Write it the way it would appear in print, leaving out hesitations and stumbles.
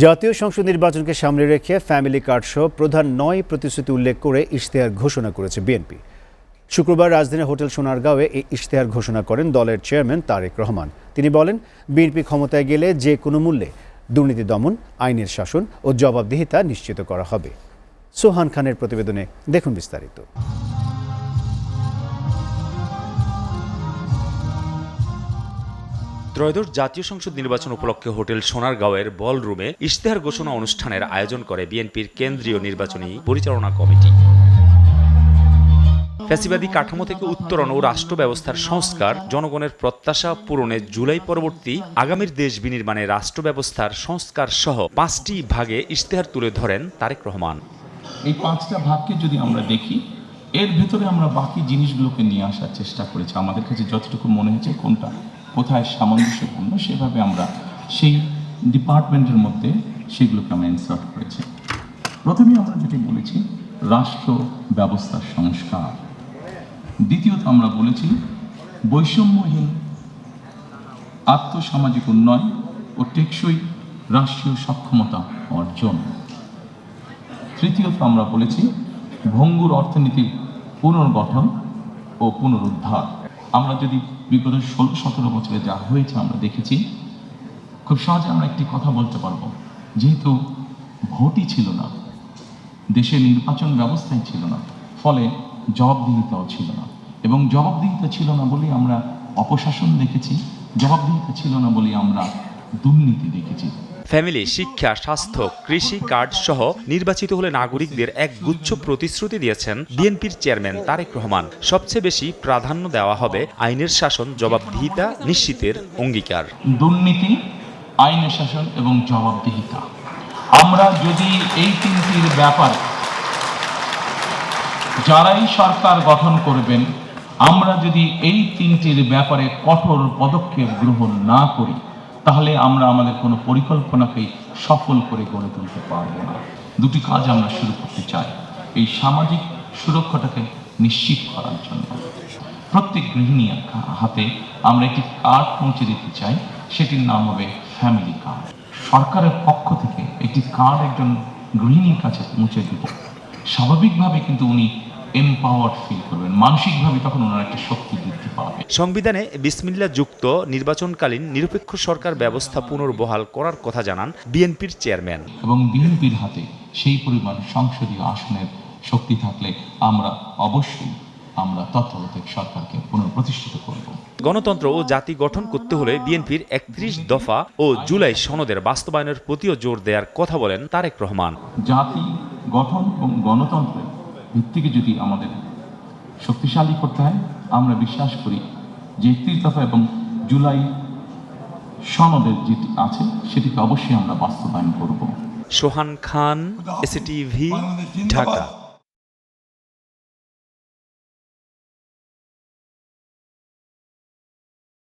জাতীয় সংসদ নির্বাচনকে সামনে রেখে ফ্যামিলি কার্ড সহ প্রধান ৯ প্রতিশ্রুতি উল্লেখ করে ইশতেহার ঘোষণা করেছে বিএনপি। শুক্রবার রাজধানীর হোটেল সোনারগাঁওয়ে এই ইশতেহার ঘোষণা করেন দলের চেয়ারম্যান তারেক রহমান। তিনি বলেন, বিএনপি ক্ষমতায় গেলে যে কোনো মূল্যে দুর্নীতি দমন, আইনের শাসন ও জবাবদিহিতা নিশ্চিত করা হবে। সোহান খানের প্রতিবেদনে দেখুন বিস্তারিত। ত্রয়োদশ জাতীয় সংসদ নির্বাচন উপলক্ষে হোটেল সোনারগাঁওয়ের বলরুমে ইশতেহার ঘোষণা অনুষ্ঠানের আয়োজন করে বিএনপির কেন্দ্রীয় নির্বাচনী পরিচালনা কমিটি। ফ্যাসিবাদী কাঠামো থেকে উত্তরণ ও রাষ্ট্র ব্যবস্থার সংস্কার, জনগণের প্রত্যাশা পূরণে জুলাই পরবর্তী আগামীর দেশ বিনির্মাণে রাষ্ট্র ব্যবস্থার সংস্কার সহ 5টি ভাগে ইশতেহার তুলে ধরেন তারেক রহমান। এই 5টা ভাগকে যদি আমরা দেখি, এর ভেতরে আমরা বাকি জিনিসগুলোকে নিয়ে আসার চেষ্টা করেছি। আমাদের কাছে যতটুকু মনে হয়েছে কোনটা কোথায় সামঞ্জস্যপূর্ণ, সেভাবে আমরা সেই ডিপার্টমেন্টের মধ্যে সেগুলোকে আমরা ইনসার্ট করেছি। প্রথমে আমরা যেটি বলেছি রাষ্ট্র ব্যবস্থার সংস্কার, দ্বিতীয়ত আমরা বলেছি বৈষম্যহীন আর্থসামাজিক উন্নয়ন ও টেকসই রাষ্ট্রীয় সক্ষমতা অর্জন, তৃতীয়ত আমরা বলেছি ভঙ্গুর অর্থনীতির পুনর্গঠন ও পুনরুদ্ধার। আমরা যদি বিগত 16-17 বছরে যা হয়েছে আমরা দেখেছি, খুব সহজে আমরা একটি কথা বলতে পারবো, যেহেতু ভোটই ছিল না, দেশের নির্বাচন ব্যবস্থাই ছিল না, ফলে জবাবদিহিতাও ছিল না, এবং জবাবদিহিতা ছিল না বলেই আমরা অপশাসন দেখেছি, জবাবদিহিতা ছিল না বলেই আমরা দুর্নীতি দেখেছি। ফ্যামিলি, শিক্ষা, স্বাস্থ্য, কৃষি কার্ড সহ নির্বাচিত হলে নাগরিকদের এক গুচ্ছ প্রতিশ্রুতি দিয়েছেন বিএনপির চেয়ারম্যান তারেক রহমান। সবচেয়ে বেশি প্রাধান্য দেওয়া হবে আইনের শাসন, জবাবদিহিতা নিশ্চিতের অঙ্গীকার। দুর্নীতি, আইনের শাসন এবং জবাবদিহিতা, আমরা যদি এই তিনটির ব্যাপারে যারাই সরকার গঠন করবেন, আমরা যদি এই তিনটির ব্যাপারে কঠোর পদক্ষেপ গ্রহণ না করি, তাহলে আমরা আমাদের কোনো পরিকল্পনাকেই সফল করে গড়ে তুলতে পারবো না। দুটি কাজ আমরা শুরু করতে চাই এই সামাজিক সুরক্ষাটাকে নিশ্চিত করার জন্য। প্রত্যেক গৃহিণীর হাতে আমরা একটি কার্ড পৌঁছে দিতে চাই, সেটির নাম হবে ফ্যামিলি কার্ড। সরকারের পক্ষ থেকে একটি কার্ড একজন গৃহিণীর কাছে পৌঁছে দিব, স্বাভাবিকভাবে কিন্তু উনি এমপাওয়ার্ড ফিল করবেন, মানসিকভাবে তখন ওনার একটা শক্তি বৃদ্ধি পাবে। সংবিধানে বিসমিল্লাহ যুক্ত নির্বাচনকালীন নিরপেক্ষ সরকার ব্যবস্থা পুনর্বহাল করার কথা জানান বিএনপির চেয়ারম্যান। এবং বিএনপির হাতে সেই পরিমাণ সংসদীয় আসনের শক্তি থাকলে আমরা অবশ্যই তত্ত্বাবধায়ক সরকারকে পুনঃপ্রতিষ্ঠিত করব। গণতন্ত্র ও জাতি গঠন করতে হলে বিএনপির 31 দফা ও জুলাই সনদের বাস্তবায়নের প্রতিও জোর দেওয়ার কথা বলেন তারেক রহমান। জাতি গঠন এবং গণতন্ত্রের ভিত্তিকে যদি আমাদের শক্তিশালী করতে হয়, আমরা বিশ্বাস করি যে 31 দফা এবং জুলাই সনদের যেটি আছে সেটিকে অবশ্যই আমরা বাস্তবায়ন করব। সোহান খান, এসএটিভি, ঢাকা।